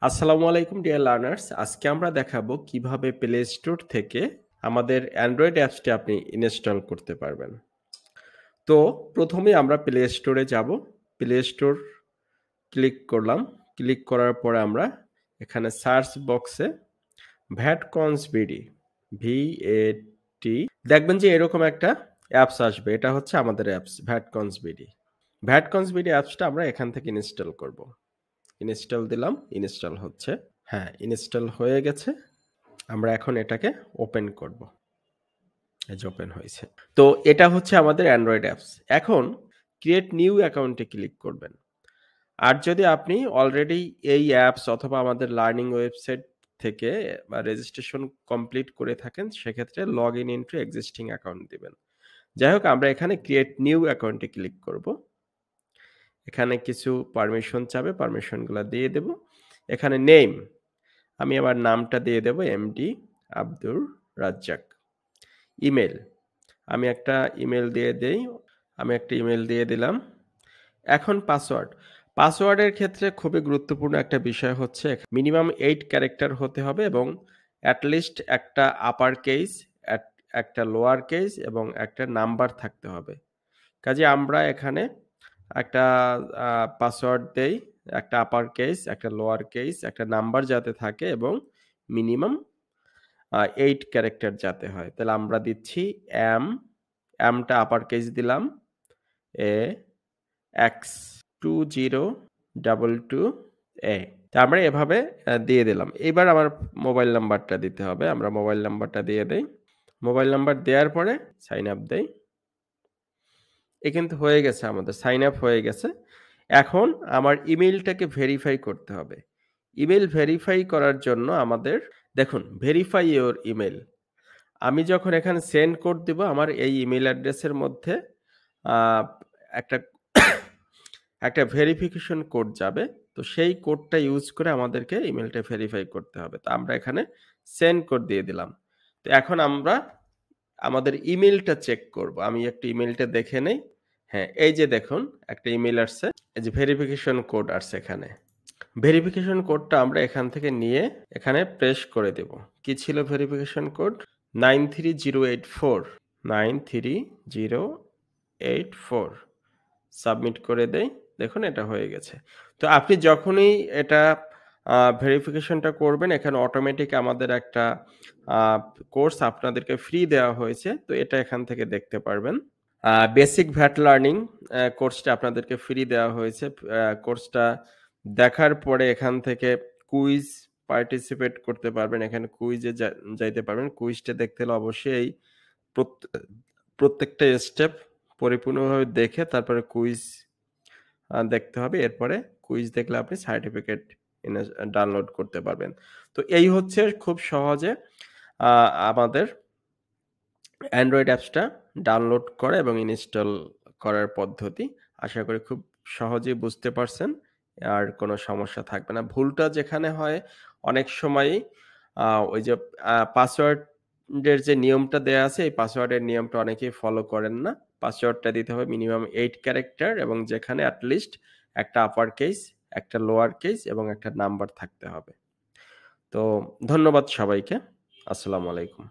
আসসালামু আলাইকুম dear learners. আজকে আমরা দেখাবো কিভাবে প্লে স্টোর থেকে আমাদের অ্যান্ড্রয়েড অ্যাপসটি আপনি ইনস্টল করতে পারবেন। তো প্রথমেই আমরা প্লে স্টোরে যাব। প্লে স্টোর ক্লিক করলাম। ক্লিক করার পরে আমরা এখানে সার্চ বক্সে ভ্যাটকনসবিডি VAT দেখবেন যে এরকম একটা অ্যাপস আসবে। এটা হচ্ছে আমাদের অ্যাপস ভ্যাটকনসবিডি। ভ্যাটকনসবিডি অ্যাপসটা আমরা এখান থেকে ইনস্টল করব। ইনস্টল দিলাম, ইনস্টল হচ্ছে। হ্যাঁ, ইনস্টল হয়ে গেছে। আমরা এখন এটাকে ওপেন করব। এই যে ওপেন হয়েছে। তো এটা হচ্ছে আমাদের অ্যান্ড্রয়েড অ্যাপস। এখন ক্রিয়েট নিউ অ্যাকাউন্টে ক্লিক করবেন। আর যদি আপনি অলরেডি এই অ্যাপস অথবা আমাদের লার্নিং ওয়েবসাইট থেকে বা রেজিস্ট্রেশন কমপ্লিট করে থাকেন, সেক্ষেত্রে log in into existing account দিবেন। যাই হোক, আমরা এখানে ক্রিয়েট নিউ অ্যাকাউন্টে ক্লিক করব। এখানে কিছু পারমিশন চাবে, পারমিশনগুলো দিয়ে দেব। এখানে নেম, আমি আমার নামটা দিয়ে দেব এমডি আব্দুর রাজ্জাক। ইমেল, আমি একটা ইমেল দিয়ে দেই। আমি একটা ইমেল দিয়ে দিলাম। এখন পাসওয়ার্ড। পাসওয়ার্ডের ক্ষেত্রে খুবই গুরুত্বপূর্ণ একটা বিষয় হচ্ছে মিনিমাম 8 ক্যারেক্টার হতে হবে এবং অ্যাটলিস্ট একটা আপার কেস, একটা লোয়ার কেস এবং একটা নাম্বার থাকতে হবে। কাজে আমরা এখানে একটা পাসওয়ার্ড দেই, একটা আপার কেস, একটা লোয়ার কেস, একটা নাম্বার যাতে থাকে এবং মিনিমাম 8 ক্যারেক্টার যাতে হয়। তাহলে আমরা দিচ্ছি এম, এমটা আপার কেস দিলাম, এ এক্স 2022 এ। তা আমরা এভাবে দিয়ে দিলাম। এবার আমার মোবাইল নাম্বারটা দিতে হবে। আমরা মোবাইল নাম্বারটা দিয়ে দেই। মোবাইল নাম্বার দেওয়ার পরে সাইন আপ দেই। এ কিন্তু হয়ে গেছে, আমাদের সাইন আপ হয়ে গেছে। এখন আমার ইমেইলটাকে ভেরিফাই করতে হবে। ইমেইল ভেরিফাই করার জন্য আমাদের দেখুন ভেরিফাই ইওর ইমেইল। আমি যখন এখানে সেন্ড কোড দিব, আমার এই ইমেইল অ্যাড্রেসের মধ্যে একটা একটা ভেরিফিকেশন কোড যাবে। তো সেই কোডটা ইউজ করে আমাদেরকে ইমেইলটা ভেরিফাই করতে হবে। তো আমরা এখানে সেন্ড কোড দিয়ে দিলাম। তো এখন আমরা আমাদের ইমেইলটা চেক করব। আমি একটু ইমেইলটা দেখে নেই। হ্যাঁ, এই যে দেখুন একটা ইমেইল আসছে। এই যে ভেরিফিকেশন কোড আসছে এখানে। ভেরিফিকেশন কোডটা আমরা এখান থেকে নিয়ে এখানে প্রেস করে দেব। কি ছিল ভেরিফিকেশন কোড? 93084 93084 সাবমিট করে দেই। দেখুন এটা হয়ে গেছে। তো আপনি যখনই এটা ভেরিফিকেশনটা করবেন, এখানে অটোমেটিক আমাদের একটা কোর্স আপনাদেরকে ফ্রি দেওয়া হয়েছে। তো এটা এখান থেকে দেখতে পারবেন। বেসিক ভ্যাট লার্নিং কোর্সটা আপনাদেরকে ফ্রি দেওয়া হয়েছে। কোর্সটা দেখার পরে এখান থেকে কুইজ পার্টিসিপেট করতে পারবেন। এখানে কুইজে যাইতে পারবেন। কুইজটা দেখতে হলে অবশ্যই প্রত্যেকটা স্টেপ পরিপূর্ণভাবে দেখে তারপরে কুইজ দেখতে হবে। এরপরে কুইজ দেখলে আপনি সার্টিফিকেট ডাউনলোড করতে পারবেন। তো এই হচ্ছে খুব সহজে আমাদের অ্যান্ড্রয়েড অ্যাপসটা ডাউনলোড করা এবং ইনস্টল করার পদ্ধতি। আশা করি খুব সহজেই বুঝতে পারছেন। আর কোনো সমস্যা থাকবে না। ভুলটা যেখানে হয় অনেক সময়ই ওই যে পাসওয়ার্ডের যে নিয়মটা দেয়া আছে, এই পাসওয়ার্ডের নিয়মটা অনেকেই ফলো করেন না। পাসওয়ার্ডটা দিতে হবে মিনিমাম 8 ক্যারেক্টার এবং যেখানে এটলিস্ট একটা আপার কেস, একটা লোয়ার কেস এবং একটা নাম্বার থাকতে হবে। তো ধন্যবাদ সবাইকে। আসসালামু আলাইকুম।